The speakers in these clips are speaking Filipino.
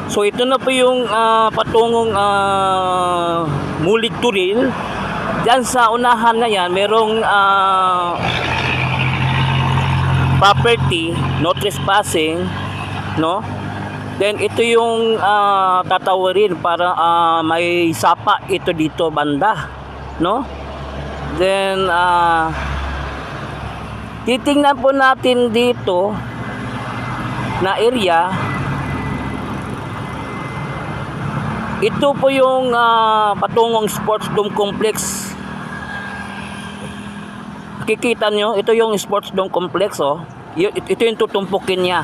So ito na po yung patungong Mulig Turil. Diyan sa unahan na yan, merong property, no trespassing, no? Then ito yung tatawarin para may sapa ito dito banda, no? Then titingnan po natin dito na area. Ito po yung patungong Sports Dome Complex. Kikita nyo, ito yung Sports Dome Complex, oh. Ito yung tutumpukin niya.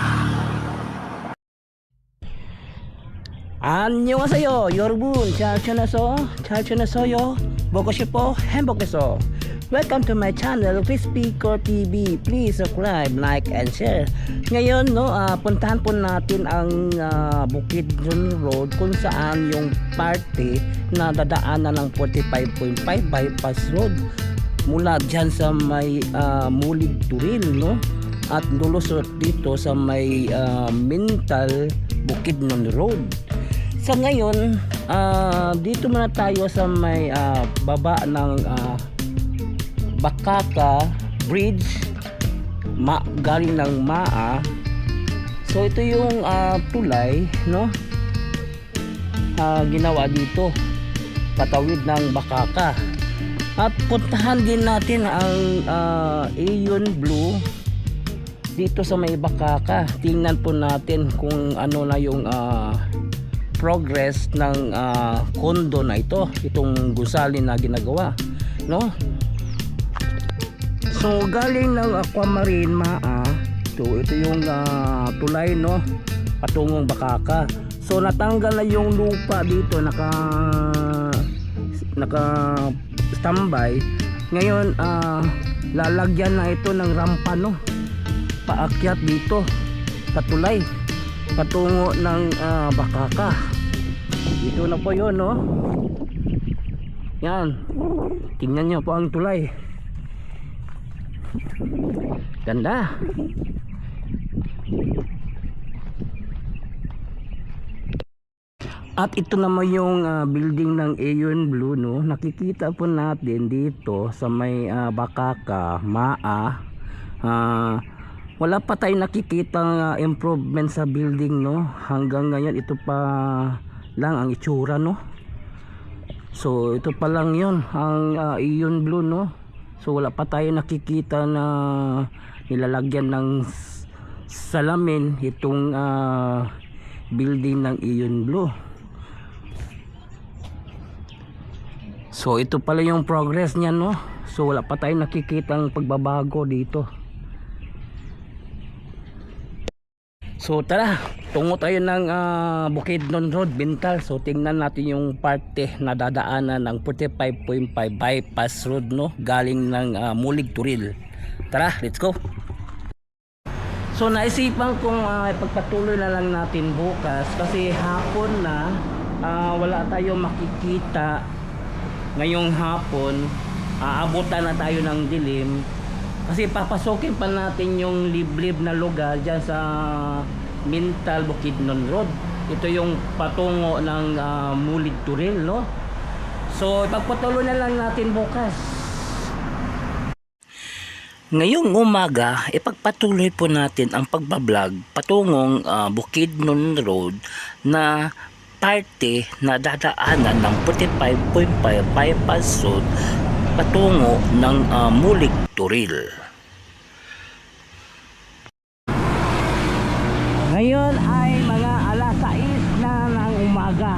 안녕하세요 여러분, 잘 지내세요? 보고 싶어 행복해서. Welcome to my channel Crispycore TV. Please subscribe, like, and share. Ngayon, no, puntahan po natin ang Bukidnon Road, kung saan yung party na dadaanan ng 45.5 bypass road mula dyan sa may Mulig Turil, no, at lulusot dito sa may Mintal Bukidnon Road. Sa ngayon, dito muna tayo sa may baba ng Bakaka Bridge, galing ng Maa. So ito yung tulay, no, ginawa dito patawid ng Bakaka. At puntahan din natin ang Aeon Blue dito sa may Bakaka. Tingnan po natin kung ano na yung progress ng kondo na itong gusali na ginagawa, no. So galing ng Aquamarine Maa, so ito yung tulay, no, patungong Bakaka. So natanggal na yung lupa dito, naka standby. Ngayon lalagyan na ito ng rampa, no, paakyat dito sa tulay patungo ng Bakaka. Dito na po yun, no. Yan, tingnan nyo po ang tulay, ganda. At ito naman yung building ng Aeon Blue, no. Nakikita po natin dito sa may Bakaka, Maa. Wala pa tayong nakikita improvement sa building, no. Hanggang ngayon ito pa lang ang itsura, no. So ito pa lang yun ang Aeon Blue, no. So wala pa tayo nakikita na nilalagyan ng salamin itong building ng Aeon Blue. So ito pala yung progress niya, no. So wala pa tayo nakikita ang pagbabago dito. So tara, tungo tayo ng Bukidnon Road, Bintal. So tingnan natin yung parte na dadaanan ng 45.5 bypass road, no, galing ng Mulig Turil. Tara, let's go. So naisipan kong ipagpatuloy na lang natin bukas kasi hapon na, wala tayong makikita ngayong hapon. Aabutan na tayo ng dilim kasi papasokin pa natin yung liblib na lugar dyan sa Mintal Bukidnon Road. Ito yung patungo ng Mulig Turil, no. So ipagpatuloy na lang natin bukas. Ngayong umaga, ipagpatuloy po natin ang pagbablog patungong Bukidnon Road na parte na dadaanan ng 45.5 bypass road patungo ng Mulig Turil. Ngayon ay mga alas 6 na ng umaga.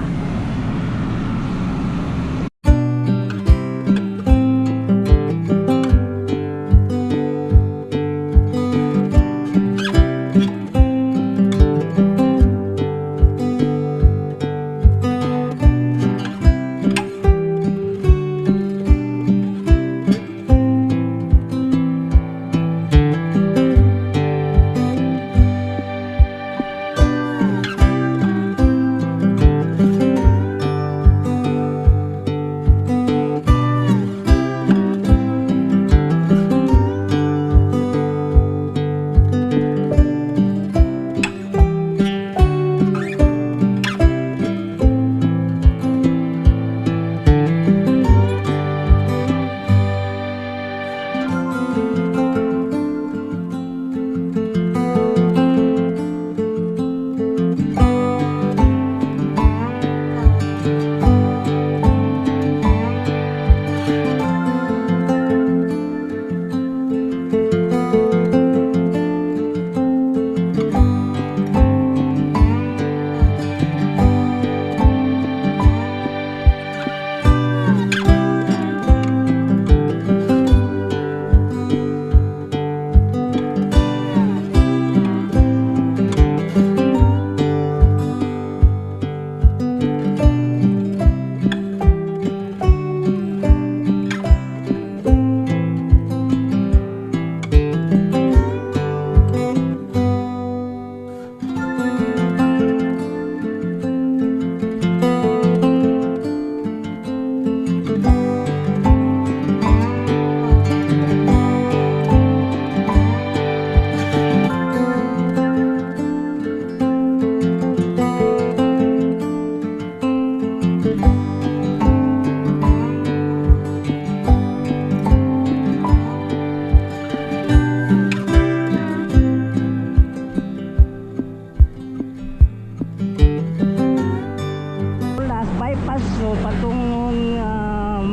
So patungong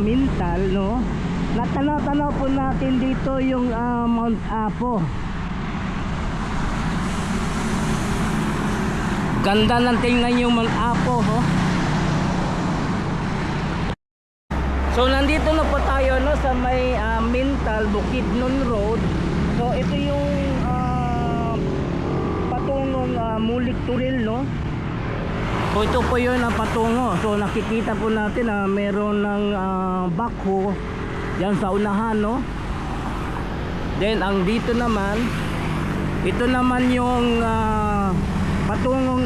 Mintal, no? Natanaw-tanaw po natin dito yung Mount Apo. Ganda ng tingnan yung Mount Apo, ho. So nandito na po tayo, no, sa may Mintal, Bukidnon Road. So ito yung patungong Mulik Turil, no. So ito po yun ang patungo. So nakikita po natin na meron ng backhoe yan sa unahan, no. Then ang dito naman, ito naman yung patungong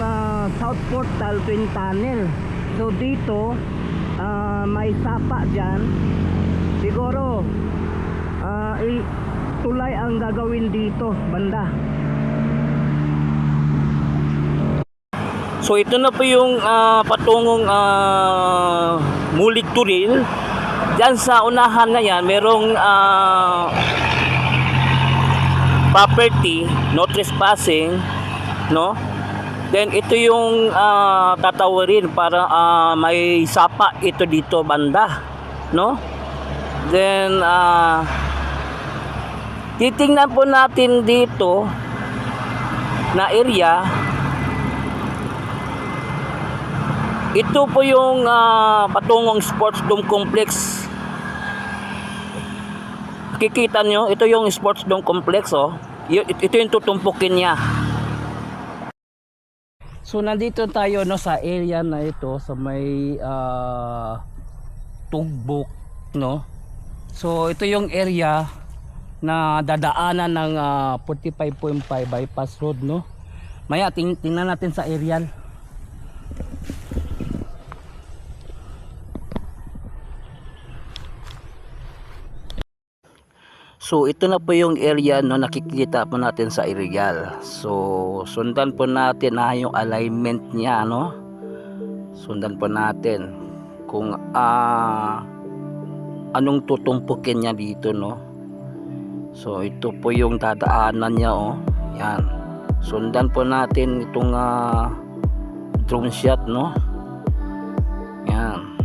South Portal Twin Tunnel. So dito may sapa dyan. Siguro tulay ang gagawin dito banda. So ito na po yung patungong Mulik Turil. Diyan sa unahan na yan, merong property, no trespassing, no? Then ito yung tatawarin para may sapa ito dito banda, no? Then titingnan po natin dito na area. Ito po yung patungong Sports Dome Complex. Kikita nyo, ito yung Sports Dome Complex, oh. Ito yung tutumpukin niya. So nandito tayo, no, sa area na ito sa may Tugbok, no. So ito yung area na dadaanan ng 45.5 bypass road, no. Maya tingnan natin sa aerial. So ito na po yung area, no, nakikita po natin sa aerial. So sundan po natin yung alignment niya, no. Sundan po natin kung anong tutumpukin niya dito, no. So ito po yung dadaanan niya, oh. Yan. Sundan po natin itong drone shot, no. Yan.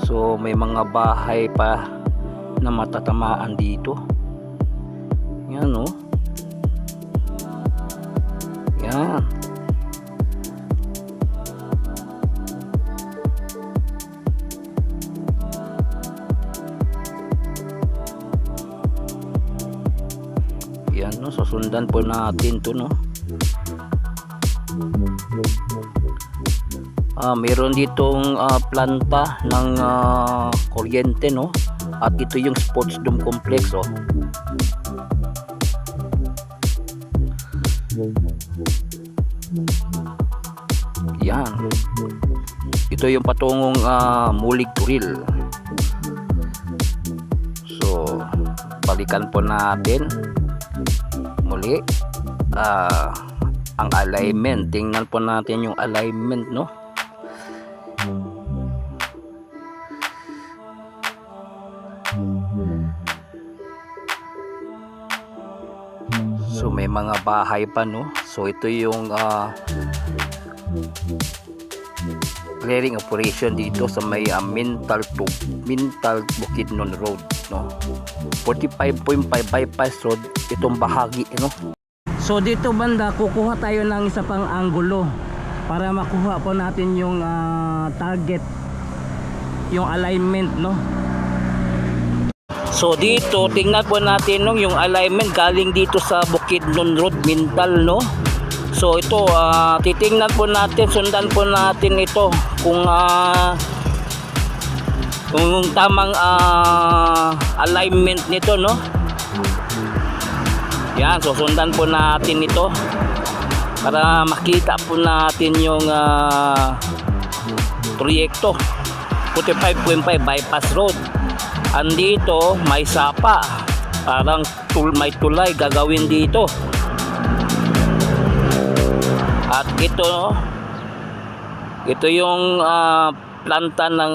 So may mga bahay pa na matatamaan dito. Yan, oh. Yan. Yan, no, susundan po natin to, no. Meron ditong planta ng kuryente, no. At ito yung Sports Dome Complex, oh. Yan. Ito yung patungong Mulik Turil. So balikan po natin muli ang alignment. Tingnan po natin yung alignment, no. So may mga bahay pa, no. So ito yung clearing operation dito sa may Mintal Bukidnon Road, no. 45.5 bypass road itong bahagi, no. So dito banda kukuha tayo ng isa pang anggulo para makuha po natin yung target, yung alignment, no. So dito tingnan po natin, no, yung alignment galing dito sa Bukidnon Road, Mintal, no. So ito titingnan po natin, sundan po natin ito kung tamang alignment nito, no. Yan, so sundan po natin ito para makita po natin yung proyekto 45.5 bypass road. Andito may sapa, parang may tulay gagawin dito. At ito yung planta ng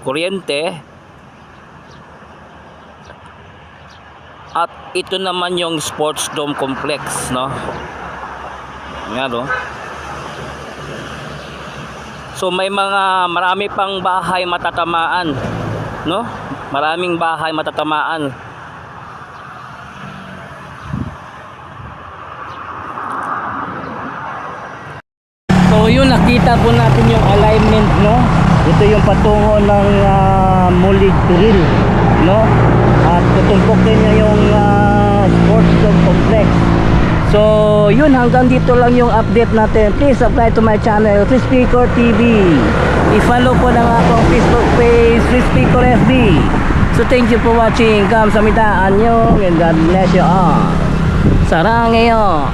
kuryente. At ito naman yung Sports Dome Complex, no. Yan, no. So may mga marami pang bahay matatamaan, no? Maraming bahay matatamaan. So yun, nakita po natin yung alignment, no? Ito yung patungo ng Mulig Grill, no? At tutumpukin niya yung sports dog complex. So yun, hanggang dito lang yung update natin. Please subscribe to my channel, Crispy Core TV. I-follow po ng akong Facebook page, Crispy Core FB. So thank you for watching. Kamsahamnida, annyeong, and God bless you all. Saranghayo.